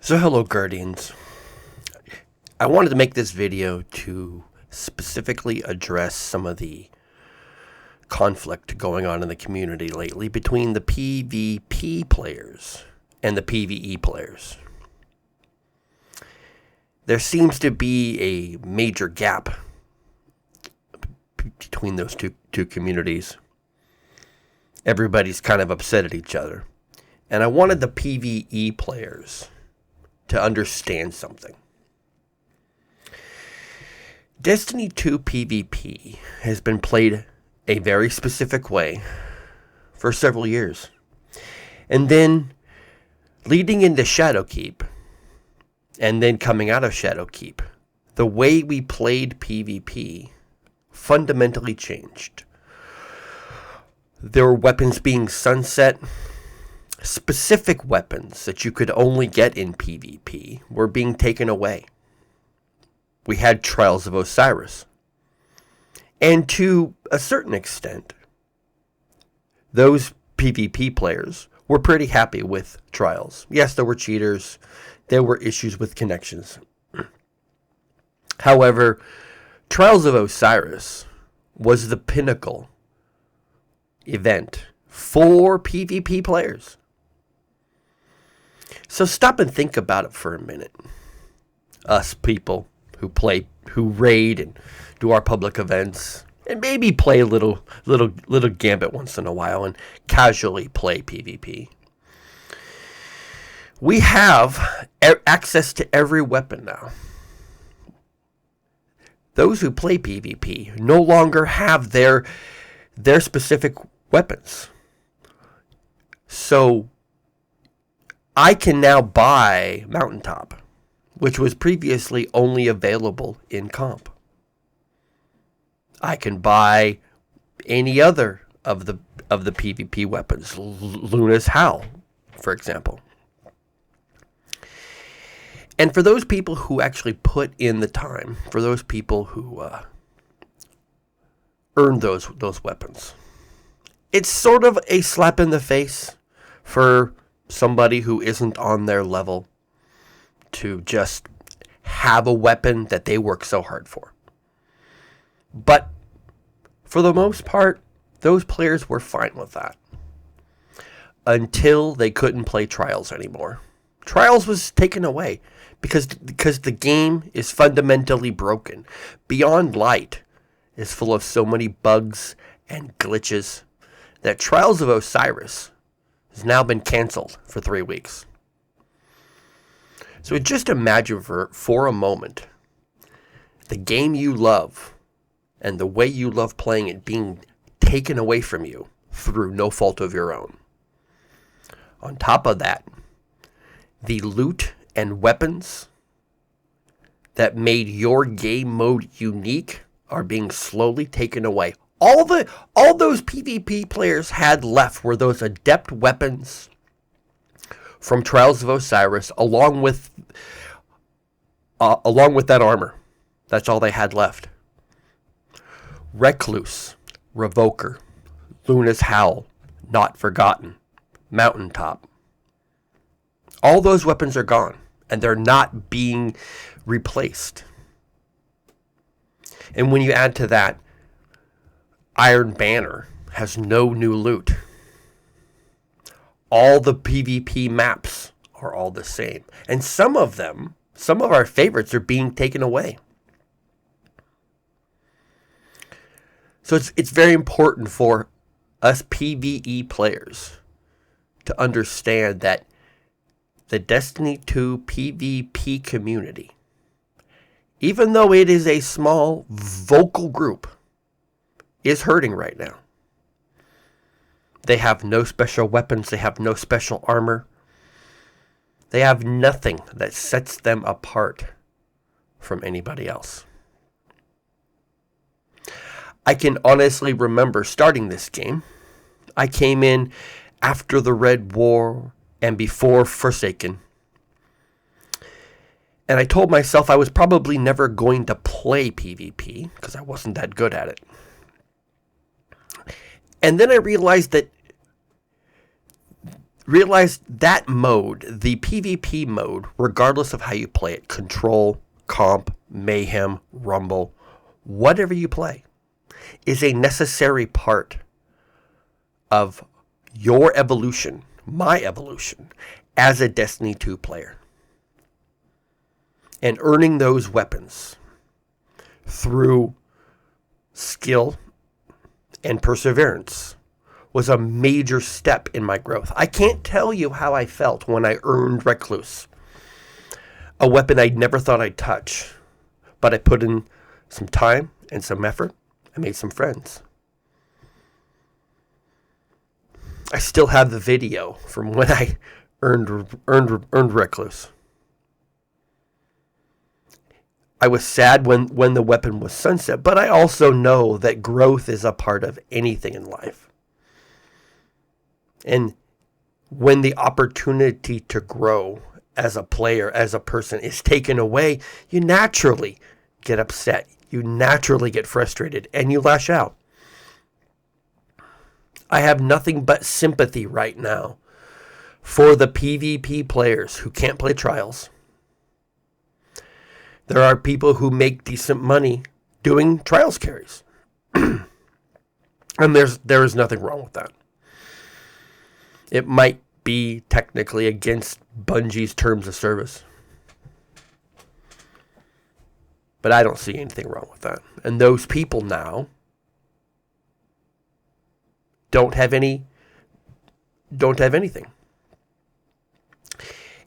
So hello Guardians. I wanted to make this video to specifically address some of the conflict going on in the community lately between the PvP players and the PvE players. There seems to be a major gap between those two communities. Everybody's kind of upset at each other. And I wanted the PvE players to understand something. Destiny 2 PvP has been played a very specific way for several years. And then leading into Shadowkeep, and then coming out of Shadowkeep, the way we played PvP fundamentally changed. There were weapons being sunset. Specific weapons that you could only get in PvP were being taken away. We had Trials of Osiris. And to a certain extent, those PvP players were pretty happy with Trials. Yes, there were cheaters. There were issues with connections. However, Trials of Osiris was the pinnacle event for PvP players. So stop and think about it for a minute. Us people who raid and do our public events, and maybe play a little Gambit once in a while and casually play PvP. We have access to every weapon now. Those who play PvP no longer have their specific weapons. So I can now buy Mountaintop, which was previously only available in comp. I can buy any other of the PvP weapons, Luna's Howl, for example. And for those people who actually put in the time, for those people who earned those weapons, it's sort of a slap in the face for somebody who isn't on their level to just have a weapon that they work so hard for. But for the most part, those players were fine with that until they couldn't play Trials anymore. Trials was taken away because the game is fundamentally broken. Beyond Light is full of so many bugs and glitches that Trials of Osiris has now been canceled for 3 weeks. So just imagine for a moment the game you love and the way you love playing it being taken away from you through no fault of your own. On top of that, the loot and weapons that made your game mode unique are being slowly taken away. All those PvP players had left were those adept weapons from Trials of Osiris, along with that armor. That's all they had left. Recluse, Revoker, Luna's Howl, Not Forgotten, Mountaintop. All those weapons are gone, and they're not being replaced. And when you add to that, Iron Banner has no new loot. All the PvP maps are all the same. And some of our favorites are being taken away. So it's very important for us PvE players to understand that the Destiny 2 PvP community, even though it is a small vocal group, is hurting right now. They have no special weapons. They have no special armor. They have nothing that sets them apart from anybody else. I can honestly remember starting this game. I came in after the Red War and before Forsaken. And I told myself I was probably never going to play PvP because I wasn't that good at it. And then I realized that realize that mode, the PvP mode, regardless of how you play it, control, comp, mayhem, rumble, whatever you play, is a necessary part of your evolution, my evolution, as a Destiny 2 player. And earning those weapons through skill and perseverance was a major step in my growth. I can't tell you how I felt when I earned Recluse, a weapon I never thought I'd touch, but I put in some time and some effort. I made some friends. I still have the video from when I earned Recluse. I was sad when the weapon was sunset, but I also know that growth is a part of anything in life. And when the opportunity to grow as a player, as a person, is taken away, you naturally get upset. You naturally get frustrated, and you lash out. I have nothing but sympathy right now for the PvP players who can't play trials. There are people who make decent money doing trials carries. And there is nothing wrong with that. It might be technically against Bungie's terms of service, but I don't see anything wrong with that. And those people now don't have anything.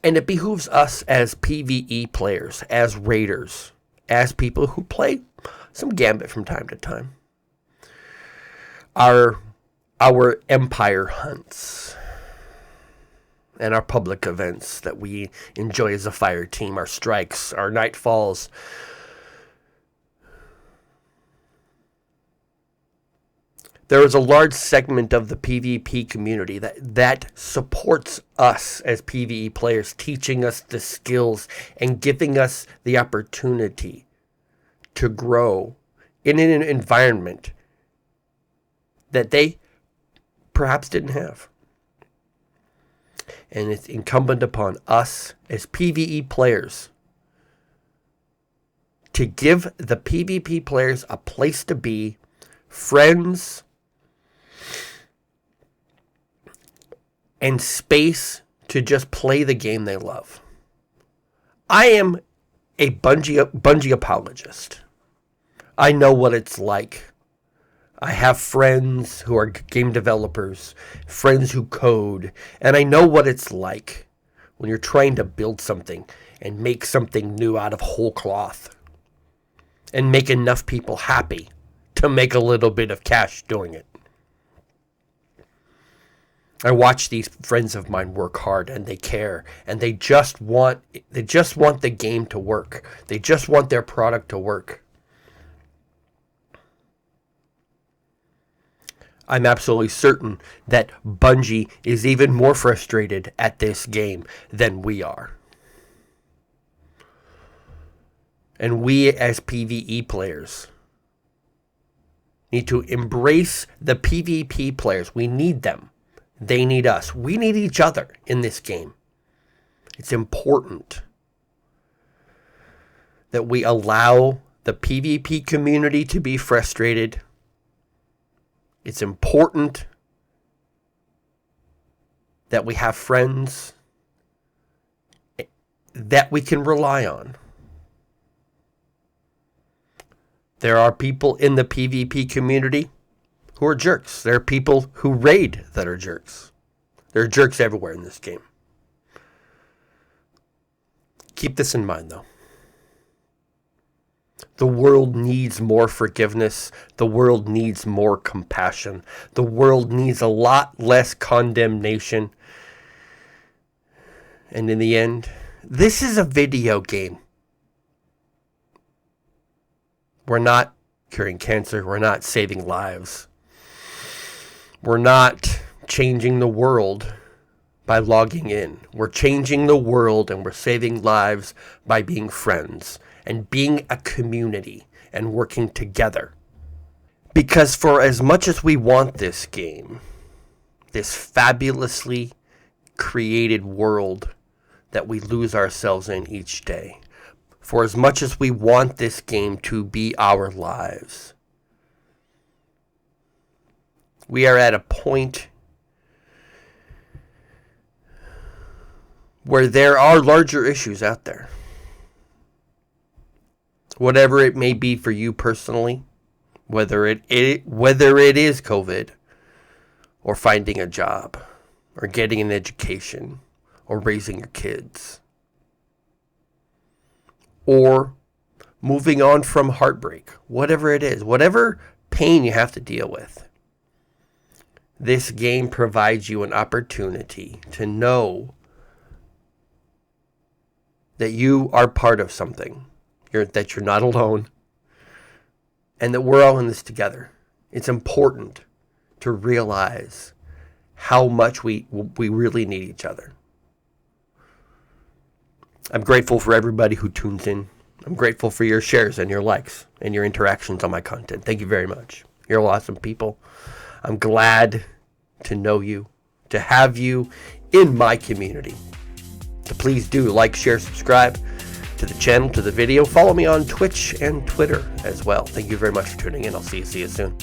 And it behooves us as PvE players, as raiders, as people who play some Gambit from time to time. Our empire hunts and our public events that we enjoy as a fire team, our strikes, our nightfalls. There is a large segment of the PvP community that supports us as PvE players, teaching us the skills and giving us the opportunity to grow in an environment that they perhaps didn't have. And it's incumbent upon us as PvE players to give the PvP players a place to be, friends, and space to just play the game they love. I am a Bungie apologist. I know what it's like. I have friends who are game developers, friends who code, and I know what it's like when you're trying to build something and make something new out of whole cloth and make enough people happy to make a little bit of cash doing it. I watch these friends of mine work hard, and they care, and they just want the game to work. They just want their product to work. I'm absolutely certain that Bungie is even more frustrated at this game than we are. And we as PvE players need to embrace the PvP players. We need them. They need us. We need each other in this game. It's important that we allow the PvP community to be frustrated. It's important that we have friends that we can rely on. There are people in the PvP community who are jerks. There are people who raid that are jerks. There are jerks everywhere in this game. Keep this in mind, though. The world needs more forgiveness. The world needs more compassion. The world needs a lot less condemnation. And in the end, this is a video game. We're not curing cancer. We're not saving lives. We're not changing the world by logging in. We're changing the world and we're saving lives by being friends and being a community and working together. Because for as much as we want this game, this fabulously created world that we lose ourselves in each day. For as much as we want this game to be our lives, we are at a point where there are larger issues out there. Whatever it may be for you personally, whether it is COVID, or finding a job, or getting an education, or raising your kids, or moving on from heartbreak, whatever it is, whatever pain you have to deal with, this game provides you an opportunity to know that you are part of something, that you're not alone, and that we're all in this together. It's important to realize how much we really need each other. I'm grateful for everybody who tunes in. I'm grateful for your shares and your likes and your interactions on my content. Thank you very much. You're all awesome people. I'm glad to know you, to have you in my community. So please do like, share, subscribe to the channel, to the video. Follow me on Twitch and Twitter as well. Thank you very much for tuning in. I'll see you soon.